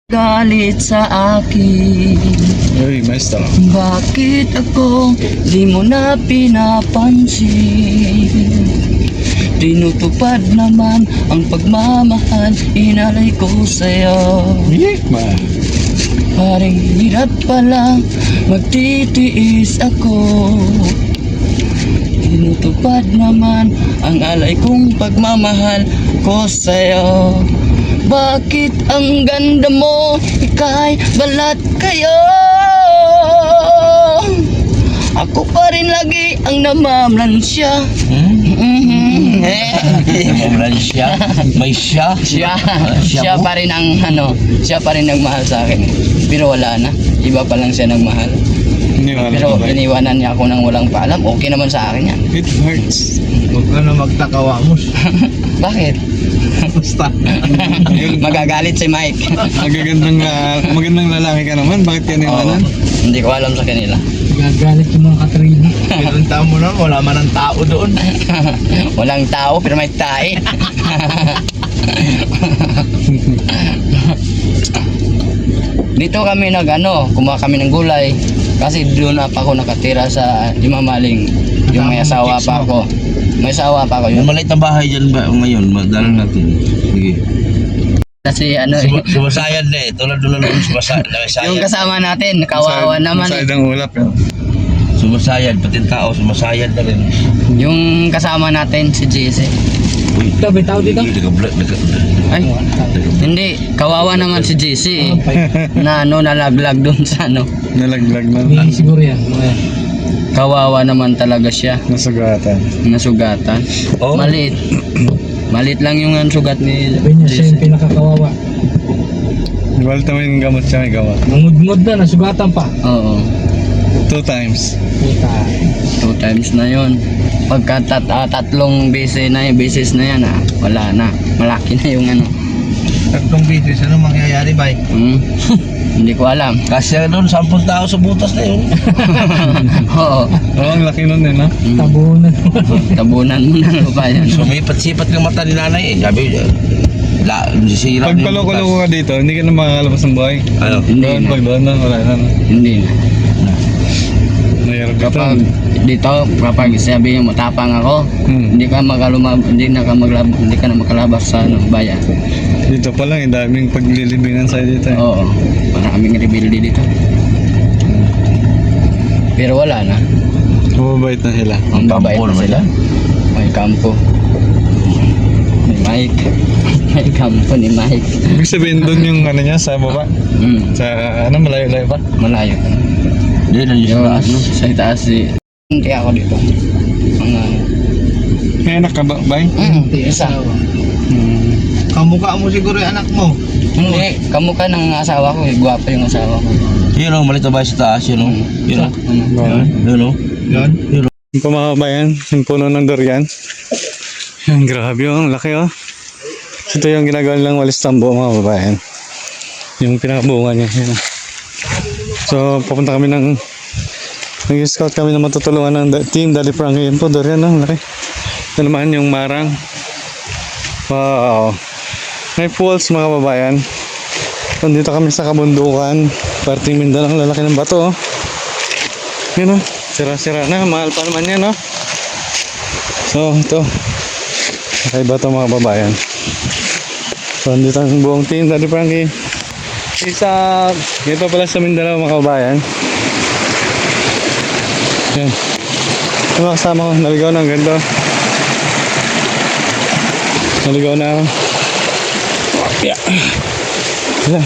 Galit sa akin. Uy, maestro. Bakit ako di mo na pinapansin? Tinutupad naman ang pagmamahal inalay ko sa'yo. Ma. Parang hirap pala magtitiis ako. Tinutupad naman ang alay kong pagmamahal ko sa'yo. Bakit ang ganda mo, ika'y balat kayo? Ako pa rin lagi ang namamlansya. Namamlansya? May siya? Siya po? pa rin ang siya pa rin nagmahal sa akin. Pero wala na, iba pa lang siya nagmahal. Pero iniwanan niya ako nang walang paalam. Okay naman sa akin yan. It hurts. Huwag ka na magtakawamos. Bakit? Basta. Magagalit si Mike. Magandang lalaki ka naman. Bakit ka niwanan? Hindi ko alam sa kanila. Gagalit yung mga Katrina. Pinunta mo na, wala man ang tao doon. Walang tao pero may tae. Dito kami kumuha kami ng gulay. Kasi doon na pa ako nakatira sa Imamaling. Yung may asawa pa ako. May asawa pa ako Yung yun. maliit na bahay dyan ba ngayon? Magdala natin. Sige. Kasi Sumasayad na eh. Tulad doon na sumasayad. yung kasama natin, kawawa naman eh. Masyadong ulap yun. Sumasayad. Pati tao sumasayad na rin. Yung kasama natin, si JC. Uy. Ito, may tao dito? Ay, hindi. Kawawa naman si JC eh. Na nalaglag doon sa Nalaglag na. Hindi siguro yan. Kawawa naman talaga siya. Nasugatan. Nasugatan. Oh. Maliit. Maliit lang yung sugat ni Sabi niya siya yung JC. pinakakawawa. Balta mo yung gamot siya may gawa. Nangudngod na, nasugatan pa. Oo. 2 times. Puta. 2 times na yon. Pagka tatlong beses na yan, wala na. Malaki na yung Tatlong bisis. Ano mangyayari ba? Hindi ko alam. Kasi doon, 10 tao sa butas na yun. Oo. Oo, ang laki nun din, ha? Tabunan. Tabunan mo na ba yan? Sumipat-sipat ng mata ni nanay eh. Sabi, sisira Pag yung paloko-loko ka dito, hindi ka na makakalabas ng buhay. Ano? Hindi Doon, na. pag doon na, wala na. Hindi na. Nahirap ka Kapag dito, kapag sabihin mo tapang ako, hindi ka na makalabas sa bayan. Dito pa lang, daming paglilibingan sa'yo dito. Eh. Oo. Maraming rebelde dito. Pero wala na. Mababait na sila. Ang babait Kampo na naman sila. yan. May kampo. May Mike. May kampo ni Mike. Ibig sabihin doon yung niya sa baba. Sa malayo-layo pa. Malayo. Hindi, nandiyan sa taas, no? Sa itaas hindi ako dito. May anak ka ba, Bay? Isa. Kamukha mo siguro yung anak mo. Hindi. Kamukha ng asawa ko. Gwapo yung asawa ko. Yun o, malit na bahay sa taas, yun o. Yun o. Yun o. Yun. Yung pamakabayan, yung puno ng durian. Yan, grabe yung laki oh. Ito yung ginagawa nilang walis tambo mga babayan. Yung pinakabunga niya. Yan. So, papunta kami nag-scout kami na matutulungan ng team Dali Frankie. Yan po, durian oh, laki. Ito naman yung marang. Wow. May falls mga babayan. Nandito kami sa kabundukan. Parting Mindanao, lalaki ng bato oh. Yan oh. Sira-sira na, mahal pa naman yan, no? So, ito. Nakaiba ito mga babayan. So, andito ang buong team, Daddy Frankie. Isa, ito pala sa Mindanao mga babayan. Yan. Yung mga kasama ko, naligaw na ang ganda. Naligaw na ako. Yeah. Yan.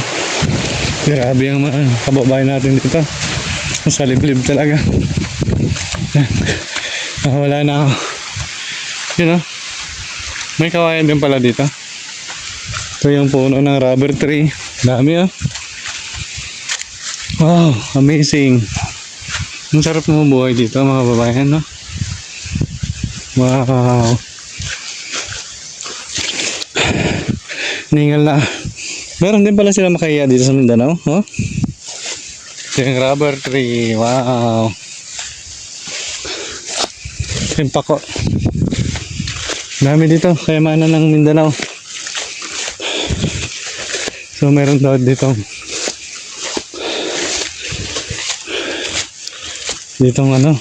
Grabe ang mga kababayan natin dito. Sa liblib talaga. Yan. Wala na ako. Yun know? May kawayan din pala dito. Ito yung puno ng rubber tree. Dami oh. Wow, amazing. Ang sarap mo buhay dito mga babayan, no? Wow. Ningal na. Meron din pala sila makahiya dito sa Mindanao, oh? Yung rubber tree, wow. Yung pako. Dami dito, kayamanan ng Mindanao. So meron daw ditong ano,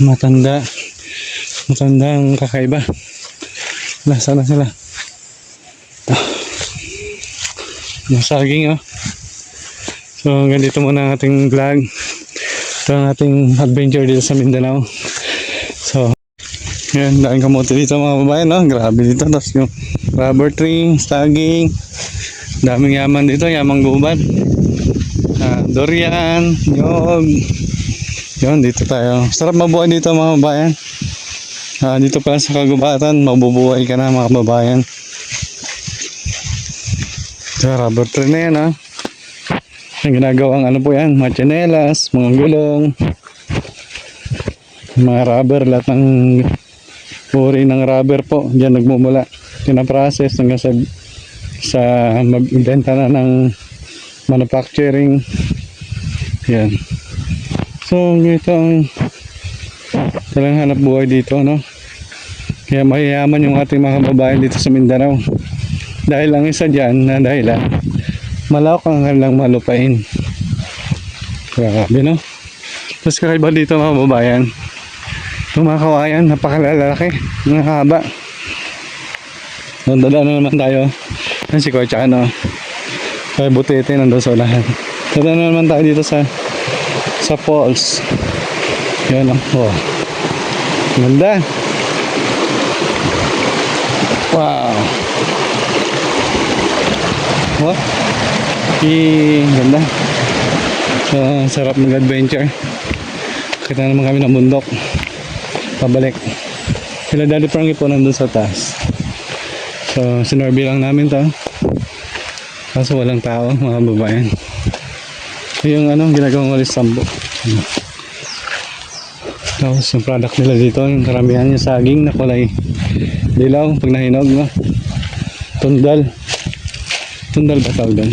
matandang kakaiba. Nasaan na sila? Yung saging, oh. So ganito muna ang ating vlog. Ito ang ating adventure dito sa Mindanao. So yan, dahil kamote dito mga babae, no? Grabe dito. Tapos yung rubber tree, saging, daming yaman dito, yamang gubat, durian, nyog. Yun, dito tayo. Sarap mabuhay dito mga babayan. Dito pala sa kagubatan, mabubuhay ka na mga babayan. So, rubber tree na yan, ha. Ang ginagawang ano po yan, mga tsinelas, mga gulong, mga rubber, lahat ng uri ng rubber po, dyan nagmumula. Pinaprocess hanggang sa mag-inventa na ng manufacturing. Yan. So, ito ang talagang hanap buhay dito, no? Kaya mayayaman yung ating mga babae dito sa Mindanao. Dahil ang isa dyan na dahilan, malawak ang kanilang malupain. Grabe, no? Tapos kakaiba dito mga babayan, itong mga kawayan, napakalalaki, ang haba. Dadaan na naman tayo. Yan si Kuya ano, kaya butete nandun sa unahan. Dadaan na naman tayo dito sa falls. Yan, oh. Ganda. Wow. What? Ganda. So, sarap mag-adventure. Kita naman kami ng bundok. Pabalik. Sila Daddy Frankie po nandun sa taas. So, sinorby lang namin to. Kaso walang tao, mga babayan. Yung ano, ginagawang walis sambo. Tapos yung product nila dito, yung karamihan yung saging na kulay dilaw pag nahinog, no? Tundal ba tawag doon?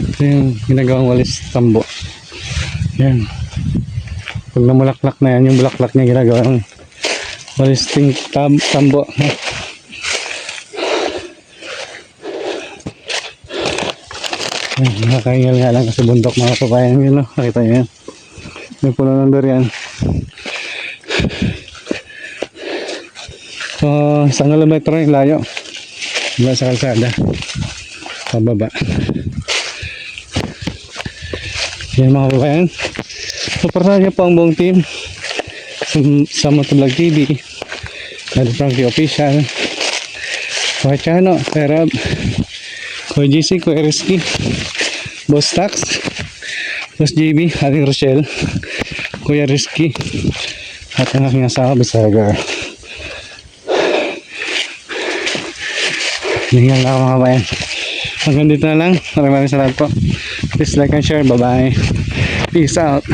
Ito yung ginagawang walis tambo. Yan, pag namulaklak na yan, yung bulaklak niya ginagawang walis tambo, no? Nakakaingal nga lang kasi bundok mga kabayan yun, no? Nakita nyo yan, may puno ng durian. So, 1 kilometro yung layo mula sa kalsada pababa. Yan mga kabayan, supportahan nyo po ang buong team sa Motovlog TV, Daddy Frankie Official, Kuya ano, Kuya Rob, Kuya GC, Kuya Rizky, Boss Tax, Boss JB, Aling Rochelle, Kuya Rizky, at ang aking asawa, Bisagar. Yan lang mga kabayan. Hanggang dito na lang. Maraming salamat po. Please like and share. Bye bye. Peace out.